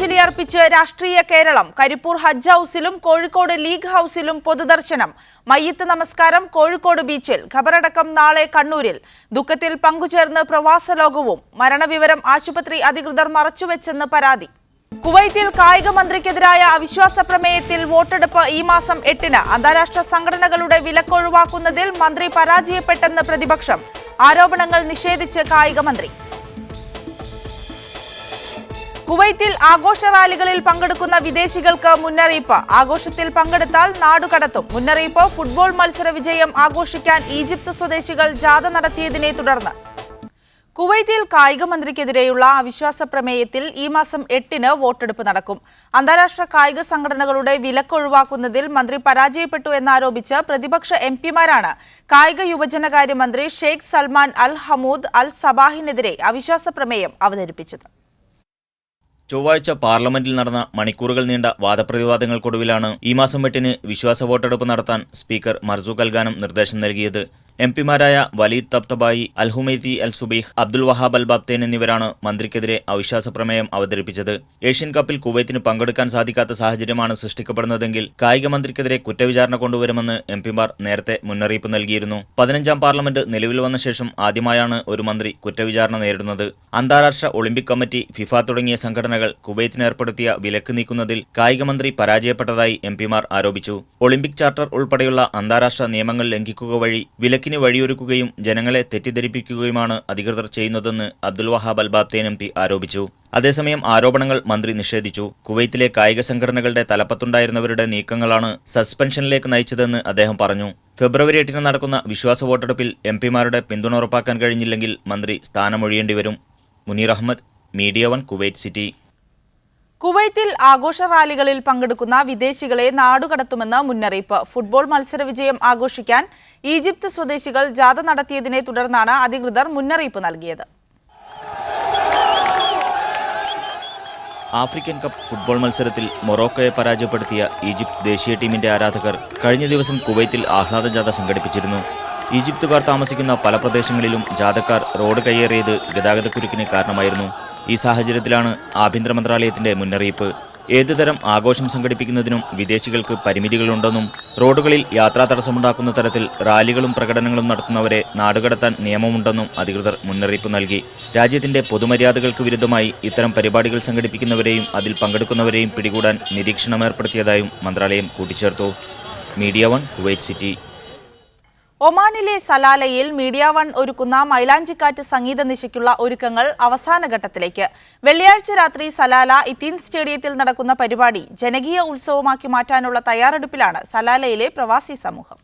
അന്ത്യാഞ്ജലി അർപ്പിച്ച് രാഷ്ട്രീയ കേരളം. കരിപ്പൂർ ഹജ്ജ് ഹൌസിലും കോഴിക്കോട് ലീഗ് ഹൌസിലും പൊതുദർശനം. മയ്യത്ത് നമസ്കാരം കോഴിക്കോട് ബീച്ചിൽ. ഖബറടക്കം നാളെ കണ്ണൂരിൽ. ദുഃഖത്തിൽ പങ്കുചേർന്ന് പ്രവാസ ലോകവും. മരണവിവരം ആശുപത്രി അധികൃതർ മറച്ചുവെച്ചെന്ന് പരാതി. കുവൈത്തിൽ കായിക മന്ത്രിക്കെതിരായ അവിശ്വാസ പ്രമേയത്തിൽ വോട്ടെടുപ്പ് ഈ മാസം 8-ന്. അന്താരാഷ്ട്ര സംഘടനകളുടെ വിലക്കൊഴിവാക്കുന്നതിൽ മന്ത്രി പരാജയപ്പെട്ടെന്ന് പ്രതിപക്ഷം. ആരോപണങ്ങൾ നിഷേധിച്ച് കായിക മന്ത്രി. കുവൈത്തിൽ ആഘോഷ റാലികളിൽ പങ്കെടുക്കുന്ന വിദേശികൾക്ക് മുന്നറിയിപ്പ്. ആഘോഷത്തിൽ പങ്കെടുത്താൽ നാടുകടത്തും. മുന്നറിയിപ്പ്. ഫുട്ബോൾ മത്സര വിജയം ആഘോഷിക്കാൻ ഈജിപ്ത് സ്വദേശികൾ ജാഥ നടത്തിയതിനെ തുടർന്ന്. കുവൈത്തിൽ കായിക മന്ത്രിക്കെതിരെയുള്ള അവിശ്വാസ പ്രമേയത്തിൽ ഈ മാസം 8-ന് വോട്ടെടുപ്പ് നടക്കും. അന്താരാഷ്ട്ര കായിക സംഘടനകളുടെ വിലക്കൊഴിവാക്കുന്നതിൽ മന്ത്രി പരാജയപ്പെട്ടു എന്നാരോപിച്ച് പ്രതിപക്ഷ എംപിമാരാണ് കായിക യുവജനകാര്യ മന്ത്രി ഷെയ്ഖ് സൽമാൻ അൽ ഹമൂദ് അൽ സബാഹിനെതിരെ അവിശ്വാസ പ്രമേയം അവതരിപ്പിച്ചത്. ചൊവ്വാഴ്ച പാർലമെന്റിൽ നടന്ന മണിക്കൂറുകൾ നീണ്ട വാദപ്രതിവാദങ്ങൾക്കൊടുവിലാണ് ഈ മാസം 8-ന് വിശ്വാസ വോട്ടെടുപ്പ് നടത്താൻ സ്പീക്കർ മർസൂഖ് അൽഗാനം നിർദ്ദേശം നൽകിയത്. എംപിമാരായ വലീദ് തബ്തബായി, അൽ ഹുമൈതി അൽ സുബീഹ്, അബ്ദുൽ വഹാബ് അൽ ബാബ്തേൻ എന്നിവരാണ് മന്ത്രിക്കെതിരെ അവിശ്വാസ പ്രമേയം അവതരിപ്പിച്ചത്. ഏഷ്യൻ കപ്പിൽ കുവൈത്തിന് പങ്കെടുക്കാൻ സാധിക്കാത്ത സാഹചര്യമാണ് സൃഷ്ടിക്കപ്പെടുന്നതെങ്കിൽ കായിക മന്ത്രിക്കെതിരെ കുറ്റവിചാരണ കൊണ്ടുവരുമെന്ന് എംപിമാർ നേരത്തെ മുന്നറിയിപ്പ് നൽകിയിരുന്നു. 15-ാം പാർലമെന്റ് നിലവിൽ വന്ന ശേഷം ആദ്യമായാണ് ഒരു മന്ത്രി കുറ്റവിചാരണ നേരിടുന്നത്. അന്താരാഷ്ട്ര ഒളിമ്പിക് കമ്മിറ്റി, ഫിഫ തുടങ്ങിയ സംഘടനകൾ കുവൈത്തിന് ഏർപ്പെടുത്തിയ വിലക്ക് നീക്കുന്നതിൽ കായിക മന്ത്രി പരാജയപ്പെട്ടതായി എംപിമാർ ആരോപിച്ചു. ഒളിമ്പിക് ചാർട്ടർ ഉൾപ്പെടെയുള്ള അന്താരാഷ്ട്ര നിയമങ്ങൾ ലംഘിക്കുക വഴി വിലക്കിന് വഴിയൊരുക്കുകയും ജനങ്ങളെ തെറ്റിദ്ധരിപ്പിക്കുകയുമാണ് അധികൃതർ ചെയ്യുന്നതെന്ന് അബ്ദുൽ വഹാബ് അൽ ബാബ്തേൻ എംപി ആരോപിച്ചു. അതേസമയം ആരോപണങ്ങൾ മന്ത്രി നിഷേധിച്ചു. കുവൈത്തിലെ കായിക സംഘടനകളുടെ തലപ്പത്തുണ്ടായിരുന്നവരുടെ നീക്കങ്ങളാണ് സസ്പെൻഷനിലേക്ക് നയിച്ചതെന്ന് അദ്ദേഹം പറഞ്ഞു. ഫെബ്രുവരി 8-ന് നടക്കുന്ന വിശ്വാസ വോട്ടെടുപ്പിൽ എംപിമാരുടെ പിന്തുണ ഉറപ്പാക്കാൻ കഴിഞ്ഞില്ലെങ്കിൽ മന്ത്രി സ്ഥാനമൊഴിയേണ്ടിവരും. Muneer Ahmed, media 1, Kuwait city. കുവൈത്തിൽ ആഘോഷ റാലികളിൽ പങ്കെടുക്കുന്ന വിദേശികളെ നാടുകടത്തുമെന്ന് മുന്നറിയിപ്പ്. ഫുട്ബോൾ മത്സര വിജയം ആഘോഷിക്കാൻ ഈജിപ്ത് സ്വദേശികൾ ജാഥ നടത്തിയതിനെ തുടർന്നാണ് അധികൃതർ മുന്നറിയിപ്പ് നൽകിയത്. ആഫ്രിക്കൻ കപ്പ് ഫുട്ബോൾ മത്സരത്തിൽ മൊറോക്കോയെ പരാജയപ്പെടുത്തിയ ഈജിപ്ത് ദേശീയ ടീമിന്റെ ആരാധകർ കഴിഞ്ഞ ദിവസം കുവൈത്തിൽ ആഹ്ലാദ ജാഥ സംഘടിപ്പിച്ചിരുന്നു. ഈജിപ്തുകാർ താമസിക്കുന്ന പല പ്രദേശങ്ങളിലും ജാഥക്കാർ റോഡ് കയ്യേറിയത് ഗതാഗതക്കുരുക്കിന് കാരണമായിരുന്നു. ഈ സാഹചര്യത്തിലാണ് ആഭ്യന്തര മന്ത്രാലയത്തിന്റെ മുന്നറിയിപ്പ്. ഏതുതരം ആഘോഷം സംഘടിപ്പിക്കുന്നതിനും വിദേശികൾക്ക് പരിമിതികളുണ്ടെന്നും റോഡുകളിൽ യാത്രാ തടസ്സമുണ്ടാക്കുന്ന തരത്തിൽ റാലികളും പ്രകടനങ്ങളും നടത്തുന്നവരെ നാടുകടത്താൻ നിയമമുണ്ടെന്നും അധികൃതർ മുന്നറിയിപ്പ് നൽകി. രാജ്യത്തിന്റെ പൊതുമര്യാദകൾക്ക് വിരുദ്ധമായി ഇത്തരം പരിപാടികൾ സംഘടിപ്പിക്കുന്നവരെയും അതിൽ പങ്കെടുക്കുന്നവരെയും പിടികൂടാൻ നിരീക്ഷണം ഏർപ്പെടുത്തിയതായും മന്ത്രാലയം കൂട്ടിച്ചേർത്തു. Media 1, Kuwait city. ഒമാനിലെ സലാലയിൽ മീഡിയ 1 ഒരുക്കുന്ന മൈലാഞ്ചിക്കാറ്റ് സംഗീത നിശയ്ക്കുള്ള ഒരുക്കങ്ങൾ അവസാന ഘട്ടത്തിലേക്ക്. വെള്ളിയാഴ്ച രാത്രി സലാല ഇത്തീൻ സ്റ്റേഡിയത്തിൽ നടക്കുന്ന പരിപാടി ജനകീയ ഉത്സവമാക്കി മാറ്റാനുള്ള തയ്യാറെടുപ്പിലാണ് സലാലയിലെ പ്രവാസി സമൂഹം.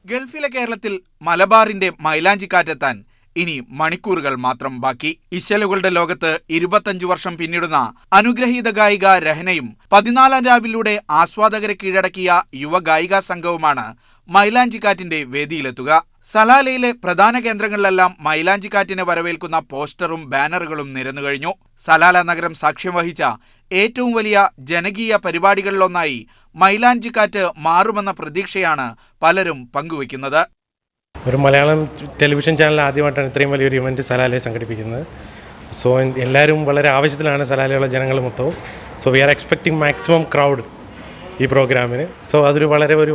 ഗൾഫിലെ കേരളത്തിൽ മലബാറിന്റെ മൈലാഞ്ചിക്കാറ്റെത്താൻ ഇനി മണിക്കൂറുകൾ മാത്രം ബാക്കി. ഇശലുകളുടെ ലോകത്ത് 25 വർഷം പിന്നിടുന്ന അനുഗ്രഹീത ഗായിക രഹനയും 14-ാം രാവിലൂടെ ആസ്വാദകരെ കീഴടക്കിയ യുവ ഗായികാ സംഘവുമാണ് മൈലാഞ്ചിക്കാറ്റിന്റെ വേദിയിലെത്തുക. സലാലയിലെ പ്രധാന കേന്ദ്രങ്ങളിലെല്ലാം മൈലാഞ്ചിക്കാറ്റിനെ വരവേൽക്കുന്ന പോസ്റ്ററും ബാനറുകളും നിരന്നുകഴിഞ്ഞു. സലാല നഗരം സാക്ഷ്യം വഹിച്ച ഏറ്റവും വലിയ ജനകീയ പരിപാടികളിലൊന്നായി മൈലാഞ്ചിക്കാറ്റ് മാറുമെന്ന പ്രതീക്ഷയാണ് പലരും പങ്കുവയ്ക്കുന്നത്. ഒരു മലയാളം ടെലിവിഷൻ ചാനൽ ആദ്യമായിട്ടാണ് ഇത്രയും വലിയൊരു ഇവന്റ് സലാലയെ സംഘടിപ്പിക്കുന്നത്. സോ എല്ലാവരും വളരെ ആവശ്യത്തിലാണ് സലാലയുള്ള ജനങ്ങൾ മൊത്തവും. So we are expecting maximum crowd ഈ പ്രോഗ്രാമിന്. സോ അതൊരു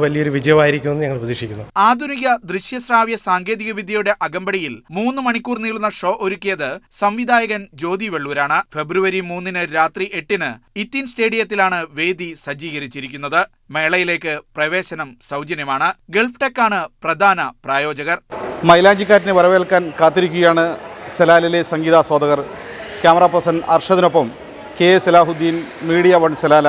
വലിയൊരു വിജയമായിരിക്കുമെന്ന് ഞങ്ങൾ പ്രതീക്ഷിക്കുന്നു. ആധുനിക ദൃശ്യശ്രാവ്യ സാങ്കേതിക വിദ്യയുടെ അകമ്പടിയിൽ 3 മണിക്കൂർ നീളുന്ന ഷോ ഒരുക്കിയത് സംവിധായകൻ ജ്യോതി വെള്ളൂരാണ്. ഫെബ്രുവരി 3-ന് രാത്രി 8-ന് ഇത്തീൻ സ്റ്റേഡിയത്തിലാണ് വേദി സജ്ജീകരിച്ചിരിക്കുന്നത്. മേളയിലേക്ക് പ്രവേശനം സൗജന്യമാണ്. ഗൾഫ് ടെക്കാണ് പ്രധാന പ്രായോജകർ. മൈലാഞ്ചിക്കാറ്റിനെ വരവേൽക്കാൻ കാത്തിരിക്കുകയാണ് സലാലിലെ സംഗീതാസ്വാദകർ. ക്യാമറ പേഴ്സൺ അർഷദിനൊപ്പം കെ സലാഹുദ്ദീൻ, മീഡിയ 1 സലാല.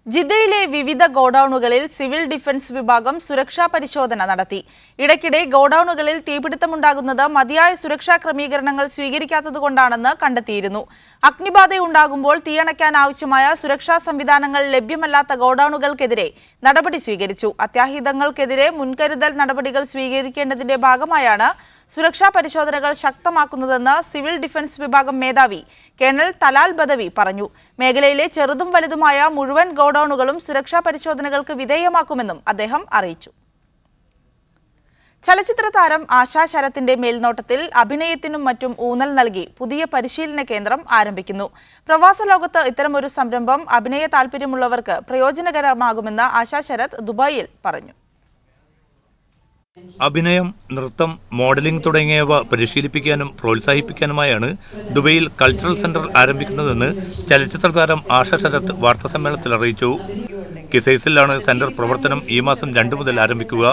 ജിദ്ദയിലെ വിവിധ ഗോഡൌണുകളിൽ സിവിൽ ഡിഫൻസ് വിഭാഗം സുരക്ഷാ പരിശോധന നടത്തി. ഇടയ്ക്കിടെ ഗോഡൌണുകളിൽ തീപിടുത്തമുണ്ടാകുന്നത് മതിയായ സുരക്ഷാ ക്രമീകരണങ്ങൾ സ്വീകരിക്കാത്തതുകൊണ്ടാണെന്ന് കണ്ടെത്തിയിരുന്നു. അഗ്നിബാധയുണ്ടാകുമ്പോൾ തീയണയ്ക്കാൻ ആവശ്യമായ സുരക്ഷാ സംവിധാനങ്ങൾ ലഭ്യമല്ലാത്ത ഗോഡൌണുകൾക്കെതിരെ നടപടി സ്വീകരിച്ചു. അത്യാഹിതങ്ങൾക്കെതിരെ മുൻകരുതൽ നടപടികൾ സ്വീകരിക്കേണ്ടതിന്റെ ഭാഗമായാണ് സുരക്ഷാ പരിശോധനകൾ ശക്തമാക്കുന്നതെന്ന് സിവിൽ ഡിഫൻസ് വിഭാഗം മേധാവി കേണൽ തലാൽ ബദവി പറഞ്ഞു. മേഖലയിലെ ചെറുതും വലുതുമായ മുഴുവൻ ഗോഡൌണുകളും സുരക്ഷാ പരിശോധനകൾക്ക് വിധേയമാക്കുമെന്നും അദ്ദേഹം അറിയിച്ചു. ചലച്ചിത്ര താരം ആശാ ശരത്തിന്റെ മേൽനോട്ടത്തിൽ അഭിനയത്തിനും മറ്റും ഊന്നൽ നൽകി പുതിയ പരിശീലന കേന്ദ്രം ആരംഭിക്കുന്നു. പ്രവാസ ലോകത്ത് ഇത്തരമൊരു സംരംഭം അഭിനയ താൽപര്യമുള്ളവർക്ക് പ്രയോജനകരമാകുമെന്ന് ആശാ ശരത് ദുബായിൽ പറഞ്ഞു. അഭിനയം, നൃത്തം, മോഡലിംഗ് തുടങ്ങിയവ പരിശീലിപ്പിക്കാനും പ്രോത്സാഹിപ്പിക്കാനുമായാണ് ദുബൈയിൽ കൾച്ചറൽ സെന്റർ ആരംഭിക്കുന്നതെന്ന് ചലച്ചിത്ര താരം ആശാ ശരത് വാർത്താസമ്മേളനത്തിൽ അറിയിച്ചു. കിസൈസിലാണ് സെന്റർ പ്രവർത്തനം ഈ മാസം 2 മുതൽ ആരംഭിക്കുക.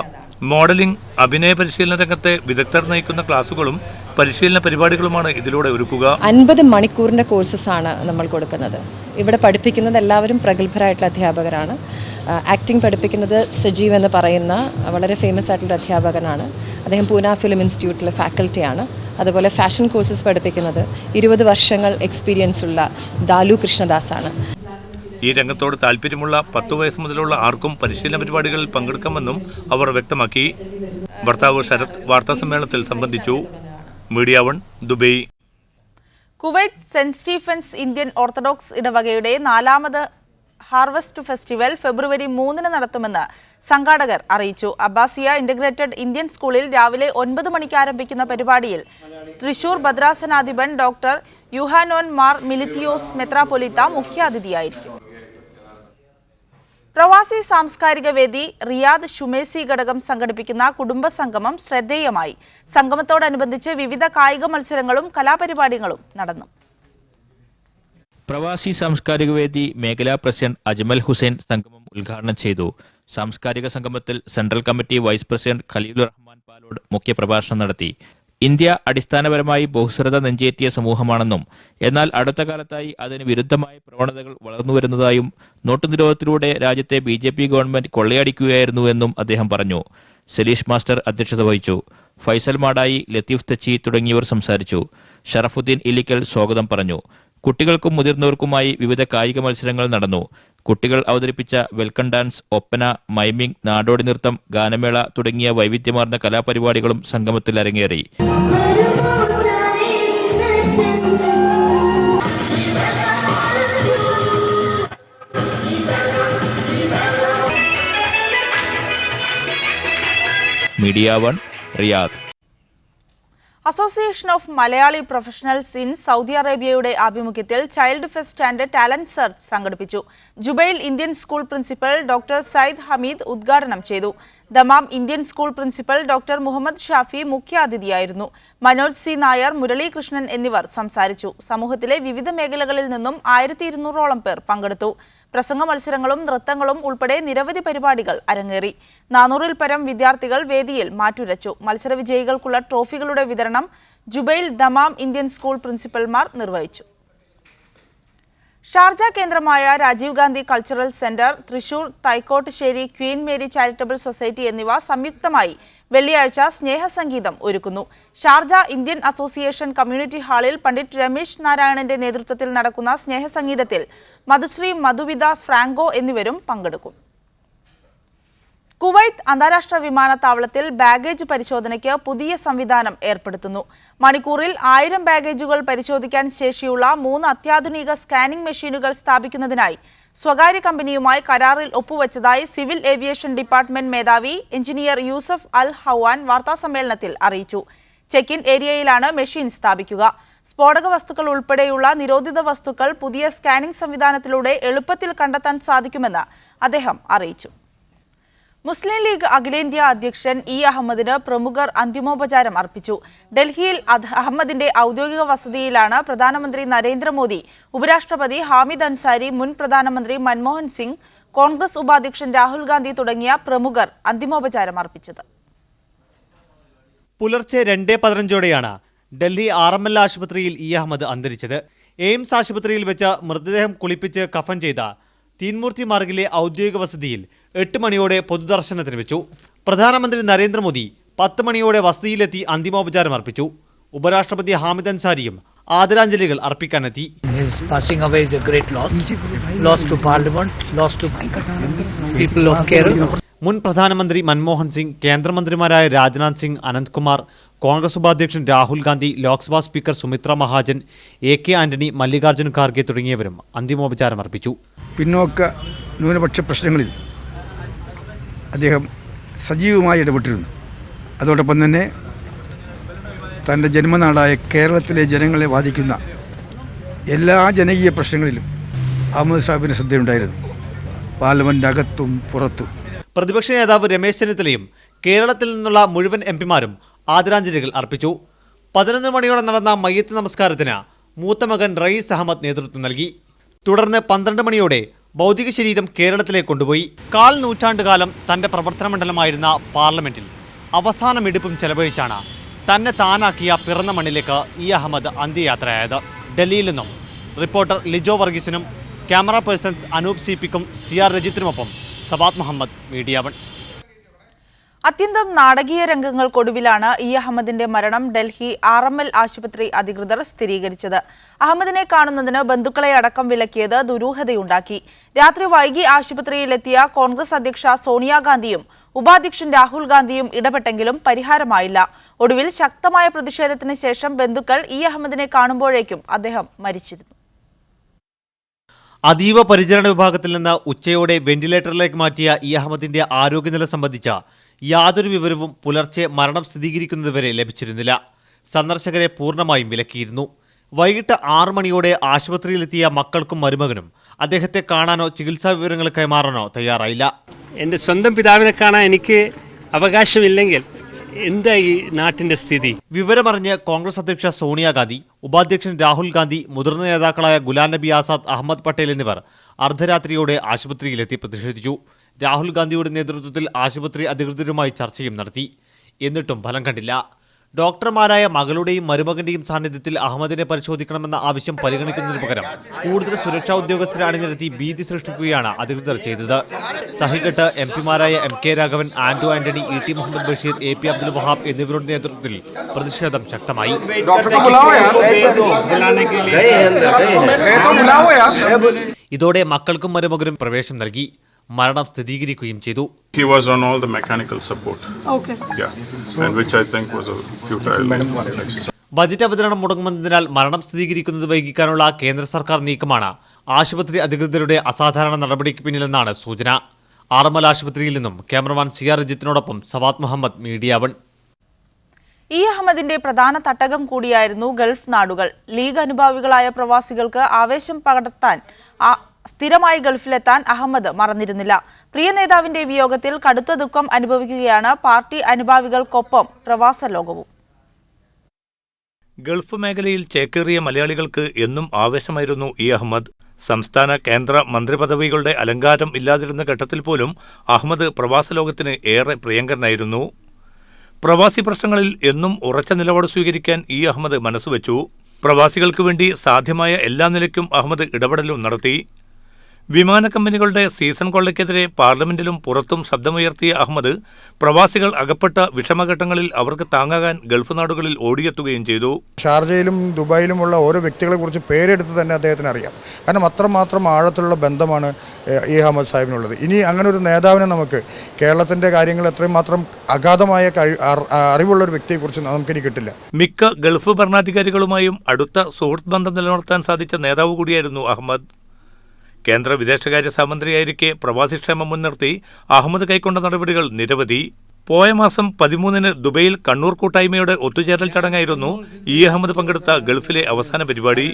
മോഡലിംഗ്, അഭിനയ പരിശീലന രംഗത്തെ വിദഗ്ധർ നയിക്കുന്ന ക്ലാസുകളും പരിശീലന പരിപാടികളുമാണ് ഇതിലൂടെ ഒരുക്കുക. 50 മണിക്കൂറിൻ്റെ കോഴ്സസാണ് നമ്മൾ കൊടുക്കുന്നത്. ഇവിടെ പഠിപ്പിക്കുന്നത് എല്ലാവരും പ്രഗത്ഭരായിട്ടുള്ള അധ്യാപകരാണ്. ആക്ടിംഗ് പഠിപ്പിക്കുന്നത് സജീവ് എന്ന് പറയുന്ന വളരെ ഫേമസ് ആയിട്ടുള്ള അധ്യാപകനാണ്. അദ്ദേഹം പൂന ഫിലിം ഇൻസ്റ്റിറ്റ്യൂട്ടിലെ ഫാക്കൽറ്റിയാണ്. അതുപോലെ ഫാഷൻ കോഴ്സസ് പഠിപ്പിക്കുന്നത് 20 വർഷങ്ങൾ എക്സ്പീരിയൻസ് ഉള്ള ദാലു കൃഷ്ണദാസാണ്. ഈ രംഗത്തോട് താല്പര്യമുള്ള 10 വയസ്സ് മുതലുള്ള ആർക്കും പരിശീലന പരിപാടികളിൽ പങ്കെടുക്കാമെന്നും അവർ വ്യക്തമാക്കി. ഭർത്താവ് ശരത് വാർത്താസമ്മേളനത്തിൽ സംബന്ധിച്ചു. Media 1 Dubai. Kuwait saint Stephen's Indian Orthodox ഇടവകയുടെ 4ാമത് ഹാർവസ്റ്റ് ഫെസ്റ്റിവൽ ഫെബ്രുവരി 3 നടത്തുമെന്ന് സംഘാടകർ അറിയിച്ചു. അബ്ബാസിയ ഇന്റഗ്രേറ്റഡ് ഇന്ത്യൻ സ്കൂളിൽ രാവിലെ 9 മണിക്ക് ആരംഭിക്കുന്ന പരിപാടിയിൽ തൃശൂർ ഭദ്രാസനാധിപൻ ഡോക്ടർ യുഹാനോൻ മാർ മിലിത്തിയോസ് മെത്രാപൊലീത്ത മുഖ്യാതിഥിയായിരിക്കും. പ്രവാസി സാംസ്കാരിക വേദി റിയാദ് ഷുമേസി ഘടകം സംഘടിപ്പിക്കുന്ന കുടുംബ സംഗമം ശ്രദ്ധേയമായി. സംഗമത്തോടനുബന്ധിച്ച് വിവിധ കായിക മത്സരങ്ങളും കലാപരിപാടികളും നടന്നു. പ്രവാസി സാംസ്കാരിക വേദി മേഖലാ പ്രസിഡന്റ് അജ്മൽ ഹുസൈൻ സംഗമം ഉദ്ഘാടനം ചെയ്തു. സാംസ്കാരിക സംഗമത്തിൽ central committee vice president Khalilur Rahman Palode മുഖ്യപ്രഭാഷണം നടത്തി. ഇന്ത്യ അടിസ്ഥാനപരമായി ബഹുസ്വരത നെഞ്ചേറ്റിയ സമൂഹമാണെന്നും എന്നാൽ അടുത്ത കാലത്തായി അതിന് വിരുദ്ധമായ പ്രവണതകൾ വളർന്നുവരുന്നതായും നോട്ട് നിരോധനത്തിലൂടെ രാജ്യത്തെ BJP ഗവൺമെന്റ് കൊള്ളയടിക്കുകയായിരുന്നുവെന്നും അദ്ദേഹം പറഞ്ഞു. സലീഷ് മാസ്റ്റർ അധ്യക്ഷത വഹിച്ചു. ഫൈസൽ മാടായി, ലത്തീഫ് തച്ചി തുടങ്ങിയവർ സംസാരിച്ചു. ഷറഫുദ്ദീൻ ഇല്ലിക്കൽ സ്വാഗതം പറഞ്ഞു. കുട്ടികൾക്കും മുതിർന്നവർക്കുമായി വിവിധ കായിക മത്സരങ്ങൾ നടന്നു. കുട്ടികൾ അവതരിപ്പിച്ച വെൽക്കം ഡാൻസ്, ഒപ്പന, മൈമിംഗ്, നാടോടി നൃത്തം, ഗാനമേള തുടങ്ങിയ വൈവിധ്യമാർന്ന കലാപരിപാടികളും സംഗമത്തിൽ അരങ്ങേറി. Media 1 Riyadh. Association of Malayali professionals in Saudi അറേബ്യയുടെ ആഭിമുഖ്യത്തിൽ child fest and talent search സംഘടിപ്പിച്ചു. Jubail Indian school principal doctor Syed Hameed ഉദ്ഘാടനം ചെയ്തു. Dammam Indian school principal doctor Muhammad Shafi മുഖ്യാതിഥിയായിരുന്നു. മനോജ് സി നായർ, മുരളീകൃഷ്ണൻ എന്നിവർ സംസാരിച്ചു. സമൂഹത്തിലെ വിവിധ മേഖലകളിൽ നിന്നും 1200ഓളം പേർ പങ്കെടുത്തു. പ്രസംഗ മത്സരങ്ങളും നൃത്തങ്ങളും ഉൾപ്പെടെ നിരവധി പരിപാടികൾ അരങ്ങേറി. 400-ൽ പരം വിദ്യാർത്ഥികൾ വേദിയിൽ മാറ്റുരച്ചു. മത്സരവിജയികൾക്കുള്ള ട്രോഫികളുടെ വിതരണം ജുബൈൽ ദമാം ഇന്ത്യൻ സ്കൂൾ പ്രിൻസിപ്പൽമാർ നിർവഹിച്ചു. ഷാർജ കേന്ദ്രമായ Rajiv Gandhi cultural centre, Thrissur Thaikkattussery Queen Mary charitable society എന്നിവ സംയുക്തമായി വെള്ളിയാഴ്ച സ്നേഹസംഗീതം ഒരുക്കുന്നു. ഷാർജ ഇന്ത്യൻ അസോസിയേഷൻ കമ്മ്യൂണിറ്റി ഹാളിൽ പണ്ഡിറ്റ് രമേശ് നാരായണന്റെ നേതൃത്വത്തിൽ നടക്കുന്ന സ്നേഹസംഗീതത്തിൽ മധുശ്രീ, മധുവിത, ഫ്രാങ്കോ എന്നിവരും പങ്കെടുക്കും. കുവൈത്ത് അന്താരാഷ്ട്ര വിമാനത്താവളത്തിൽ ബാഗേജ് പരിശോധനയ്ക്ക് പുതിയ സംവിധാനം ഏർപ്പെടുത്തുന്നു. മണിക്കൂറിൽ 1000 ബാഗേജുകൾ പരിശോധിക്കാൻ ശേഷിയുള്ള 3 അത്യാധുനിക സ്കാനിംഗ് മെഷീനുകൾ സ്ഥാപിക്കുന്നതിനായി സ്വകാര്യ കമ്പനിയുമായി കരാറിൽ ഒപ്പുവച്ചതായി സിവിൽ ഏവിയേഷൻ ഡിപ്പാർട്ട്മെന്റ് മേധാവി എഞ്ചിനീയർ യൂസഫ് അൽ ഹവാൻ വാർത്താസമ്മേളനത്തിൽ അറിയിച്ചു. ചെക്ക് ഇൻ ഏരിയയിലാണ് മെഷീൻ സ്ഥാപിക്കുക. സ്ഫോടക വസ്തുക്കൾ ഉൾപ്പെടെയുള്ള നിരോധിത വസ്തുക്കൾ പുതിയ സ്കാനിംഗ് സംവിധാനത്തിലൂടെ എളുപ്പത്തിൽ കണ്ടെത്താൻ സാധിക്കുമെന്ന് അദ്ദേഹം അറിയിച്ചു. മുസ്ലിം ലീഗ് അഖിലേന്ത്യാ അധ്യക്ഷൻ ഇ അഹമ്മദിന് പ്രമുഖർ അന്തിമോപചാരം അർപ്പിച്ചു. ഡൽഹിയിൽ അഹമ്മദിന്റെ ഔദ്യോഗിക വസതിയിലാണ് പ്രധാനമന്ത്രി നരേന്ദ്രമോദി, ഉപരാഷ്ട്രപതി ഹാമിദ് അൻസാരി, മുൻ പ്രധാനമന്ത്രി മൻമോഹൻ സിംഗ്, കോൺഗ്രസ് ഉപാധ്യക്ഷൻ രാഹുൽ ഗാന്ധി തുടങ്ങിയ പ്രമുഖർ അന്തിമോപചാരം അർപ്പിച്ചത്. പുലർച്ചെ 2:15ഓടെയാണ് ഡൽഹി RML ആശുപത്രിയിൽ ഇ അഹമ്മദ് അന്തരിച്ചത്. എയിംസ് ആശുപത്രിയിൽ വെച്ച് മൃതദേഹം കുളിപ്പിച്ച് കഫൻ ചെയ്ത തീൻമൂർത്തി മാർഗിലെ ഔദ്യോഗിക വസതിയിൽ 8 മണിയോടെ പൊതുദർശനത്തിന് വെച്ചു. പ്രധാനമന്ത്രി നരേന്ദ്രമോദി 10 മണിയോടെ വസതിയിലെത്തി അന്തിമോപചാരം അർപ്പിച്ചു. ഉപരാഷ്ട്രപതി ഹാമിദ് അൻസാരിയും ആദരാഞ്ജലികൾ അർപ്പിക്കാനെത്തി. മുൻ പ്രധാനമന്ത്രി മൻമോഹൻ സിംഗ്, കേന്ദ്രമന്ത്രിമാരായ രാജ്നാഥ് സിംഗ്, അനന്ത്കുമാർ, കോൺഗ്രസ് ഉപാധ്യക്ഷൻ രാഹുൽ ഗാന്ധി, ലോക്സഭാ സ്പീക്കർ സുമിത്ര മഹാജൻ, AK ആന്റണി, മല്ലികാർജ്ജുൻ ഖാർഗെ തുടങ്ങിയവരും അന്തിമോപചാരം അർപ്പിച്ചു. പിന്നോക്ക ന്യൂനപക്ഷ പ്രശ്നങ്ങളിൽ അദ്ദേഹം സജീവമായി ഇടപെട്ടിരുന്നു. അതോടൊപ്പം തന്നെ തൻ്റെ ജന്മനാടായ കേരളത്തിലെ ജനങ്ങളെ ബാധിക്കുന്ന എല്ലാ ജനകീയ പ്രശ്നങ്ങളിലും അഹമ്മദ് സാഹിബിന് ശ്രദ്ധയുണ്ടായിരുന്നു, പാർലമെന്റ് അകത്തും പുറത്തും. പ്രതിപക്ഷ നേതാവ് രമേശ് ചെന്നിത്തലയും കേരളത്തിൽ നിന്നുള്ള മുഴുവൻ എംപിമാരും ആദരാഞ്ജലികൾ അർപ്പിച്ചു. 11 മണിയോടെ നടന്ന മയ്യത്ത് നമസ്കാരത്തിന് മൂത്ത മകൻ റയീസ് അഹമ്മദ് നേതൃത്വം നൽകി. തുടർന്ന് 12 മണിയോടെ ഭൗതിക ശരീരം കേരളത്തിലേക്ക് കൊണ്ടുപോയി. 1/4 നൂറ്റാണ്ടുകാലം തന്റെ പ്രവർത്തന മണ്ഡലമായിരുന്ന പാർലമെന്റിൽ അവസാന മിടുപ്പും ചെലവഴിച്ചാണ് തന്നെ താനാക്കിയ പിറന്ന മണ്ണിലേക്ക് ഇ അഹമ്മദ് അന്ത്യയാത്രയായത്. ഡൽഹിയിൽ നിന്നും റിപ്പോർട്ടർ ലിജോ വർഗീസിനും ക്യാമറ പേഴ്സൺസ് അനൂപ് സിപിക്കും CR രജിത്തിനുമൊപ്പം സവാദ് മുഹമ്മദ്, മീഡിയ 1. അത്യന്തം നാടകീയ രംഗങ്ങൾക്കൊടുവിലാണ് ഇ അഹമ്മദിന്റെ മരണം ഡൽഹി RML ആശുപത്രി അധികൃതർ സ്ഥിരീകരിച്ചത്. അഹമ്മദിനെ കാണുന്നതിന് ബന്ധുക്കളെ അടക്കം വിലക്കിയത് ദുരൂഹതയുണ്ടാക്കി. രാത്രി വൈകി ആശുപത്രിയിലെത്തിയ കോൺഗ്രസ് അധ്യക്ഷ സോണിയാഗാന്ധിയും ഉപാധ്യക്ഷൻ രാഹുൽ ഗാന്ധിയും ഇടപെട്ടെങ്കിലും പരിഹാരമായില്ല. ഒടുവിൽ ശക്തമായ പ്രതിഷേധത്തിന് ശേഷം ബന്ധുക്കൾ ഇ അഹമ്മദിനെ കാണുമ്പോഴേക്കും അദ്ദേഹം മരിച്ചിരുന്നു. അതീവ പരിചരണ വിഭാഗത്തിൽ നിന്ന് ഉച്ചയോടെ വെന്റിലേറ്ററിലേക്ക് മാറ്റിയ ഇ അഹമ്മദിന്റെ ആരോഗ്യനില സംബന്ധിച്ച യാതൊരു വിവരവും പുലർച്ചെ മരണം സ്ഥിരീകരിക്കുന്നതുവരെ ലഭിച്ചിരുന്നില്ല. സന്ദർശകരെ പൂർണ്ണമായും വിലക്കിയിരുന്നു. വൈകിട്ട് 6 മണിയോടെ ആശുപത്രിയിലെത്തിയ മക്കൾക്കും മരുമകനും അദ്ദേഹത്തെ കാണാനോ ചികിത്സാ വിവരങ്ങൾ കൈമാറാനോ തയ്യാറായില്ല. എൻ്റെ സ്വന്തം പിതാവിനെ കാണാൻ എനിക്ക് അവകാശമില്ലെങ്കിൽ എന്താ ഈ നാട്ടിന്റെ സ്ഥിതി? വിവരമറിഞ്ഞ് കോൺഗ്രസ് അധ്യക്ഷ സോണിയാഗാന്ധി, ഉപാധ്യക്ഷൻ രാഹുൽ ഗാന്ധി, മുതിർന്ന നേതാക്കളായ ഗുലാം നബി ആസാദ്, അഹമ്മദ് പട്ടേൽ എന്നിവർ അർദ്ധരാത്രിയോടെ ആശുപത്രിയിലെത്തി പ്രതിഷേധിച്ചു. രാഹുൽ ഗാന്ധിയുടെ നേതൃത്വത്തിൽ ആശുപത്രി അധികൃതരുമായി ചർച്ചയും നടത്തി. എന്നിട്ടും ഫലം കണ്ടില്ല. ഡോക്ടർമാരായ മകളുടെയും മരുമകന്റെയും സാന്നിധ്യത്തിൽ അഹമ്മദിനെ പരിശോധിക്കണമെന്ന ആവശ്യം പരിഗണിക്കുന്നതിന് പകരം കൂടുതൽ സുരക്ഷാ ഉദ്യോഗസ്ഥരെ അണിനിരത്തി ഭീതി സൃഷ്ടിക്കുകയാണ് അധികൃതർ ചെയ്തത്. സഹികെട്ട് എംപിമാരായ MK Raghavan, Anto Antony, ET Muhammad Basheer, AP Abdul Wahab എന്നിവരുടെ നേതൃത്വത്തിൽ പ്രതിഷേധം ശക്തമായി. ഇതോടെ മക്കൾക്കും മരുമകനും പ്രവേശനം നൽകി. മരണം സ്ഥിരീകരിക്കുകയും ചെയ്തു. He was on all the mechanical support. Okay. Yeah. And which I think was a futile exercise. Budget അവതരണം മുടങ്ങുന്നതിനാൽ മരണം സ്ഥിരീകരിക്കുന്നത് വൈകിക്കാനുള്ള കേന്ദ്ര സർക്കാർ നീക്കമാണ് ആശുപത്രി അധികൃതരുടെ അസാധാരണ നടപടിക്ക് പിന്നിലെന്നാണ് സൂചന. RML ആശുപത്രിയിൽ നിന്നും ക്യാമറമാൻ CR രജിത്തിനോടൊപ്പം സവാദ് മുഹമ്മദ്, മീഡിയ 1. ഇ അഹമ്മദിന്റെ പ്രധാന തട്ടകം കൂടിയായിരുന്നു ഗൾഫ് നാടുകൾ. ലീഗ് അനുഭാവികളായ പ്രവാസികൾക്ക് ആവേശം പകർത്താൻ സ്ഥിരമായി ഗൾഫിലെത്താൻ അഹമ്മദ് മറന്നിരുന്നില്ല. പ്രിയ നേതാവിന്റെ വിയോഗത്തിൽ കടുത്ത ദുഃഖം അനുഭവിക്കുകയാണ് പാർട്ടി അനുഭാവികൾക്കൊപ്പം പ്രവാസ ലോകവും. ഗൾഫ് മേഖലയിൽ ചേക്കേറിയ മലയാളികൾക്ക് എന്നും ആവേശമായിരുന്നു ഇ അഹമ്മദ്. സംസ്ഥാന കേന്ദ്ര മന്ത്രിപദവികളുടെ അലങ്കാരം ഇല്ലാതിരുന്ന ഘട്ടത്തിൽ പോലും അഹമ്മദ് പ്രവാസ ലോകത്തിന് ഏറെ പ്രിയങ്കരനായിരുന്നു. പ്രവാസി പ്രശ്നങ്ങളിൽ എന്നും ഉറച്ച നിലപാട് സ്വീകരിക്കാൻ ഇ അഹമ്മദ് മനസ്സുവെച്ചു. പ്രവാസികൾക്ക് വേണ്ടി സാധ്യമായ എല്ലാ നിലയ്ക്കും അഹമ്മദ് ഇടപെടലും നടത്തി. വിമാന കമ്പനികളുടെ സീസൺ കൊള്ളയ്ക്കെതിരെ പാർലമെന്റിലും പുറത്തും ശബ്ദമുയർത്തിയ അഹമ്മദ് പ്രവാസികൾ അകപ്പെട്ട വിഷമഘട്ടങ്ങളിൽ അവർക്ക് താങ്ങാകാൻ ഗൾഫ് നാടുകളിൽ ഓടിയെത്തുകയും ചെയ്തു. ഷാർജയിലും ദുബായിലുമുള്ള ഓരോ വ്യക്തികളെ കുറിച്ച് പേരെടുത്ത് തന്നെ അദ്ദേഹത്തിന് അറിയാം. കാരണം അത്രമാത്രം ആഴത്തിലുള്ള ബന്ധമാണ് ഇ അഹമ്മദ് സാഹിബിനുള്ളത്. ഇനി അങ്ങനെ ഒരു നേതാവിനെ നമുക്ക് കേരളത്തിൻ്റെ കാര്യങ്ങൾ എത്രയും മാത്രം അഗാധമായ അറിവുള്ളൊരു വ്യക്തിയെക്കുറിച്ച് നമുക്കിനി കിട്ടില്ല. മിക്ക ഗൾഫ് ഭരണാധികാരികളുമായും അടുത്ത സുഹൃത്ത് ബന്ധം നിലനിർത്താൻ സാധിച്ച നേതാവ് കൂടിയായിരുന്നു അഹമ്മദ്. കേന്ദ്ര വിദേശകാര്യ സഹമന്ത്രിയായിരിക്കെ പ്രവാസിക്ഷേമം മുൻനിർത്തി അഹമ്മദ് കൈക്കൊണ്ട നടപടികൾ നിരവധി. പോയ മാസം 13-ന് ദുബൈയിൽ കണ്ണൂർ കൂട്ടായ്മയുടെ ഒത്തുചേരൽ ചടങ്ങായിരുന്നു ഇ അഹമ്മദ് പങ്കെടുത്ത ഗൾഫിലെ അവസാന പരിപാടി.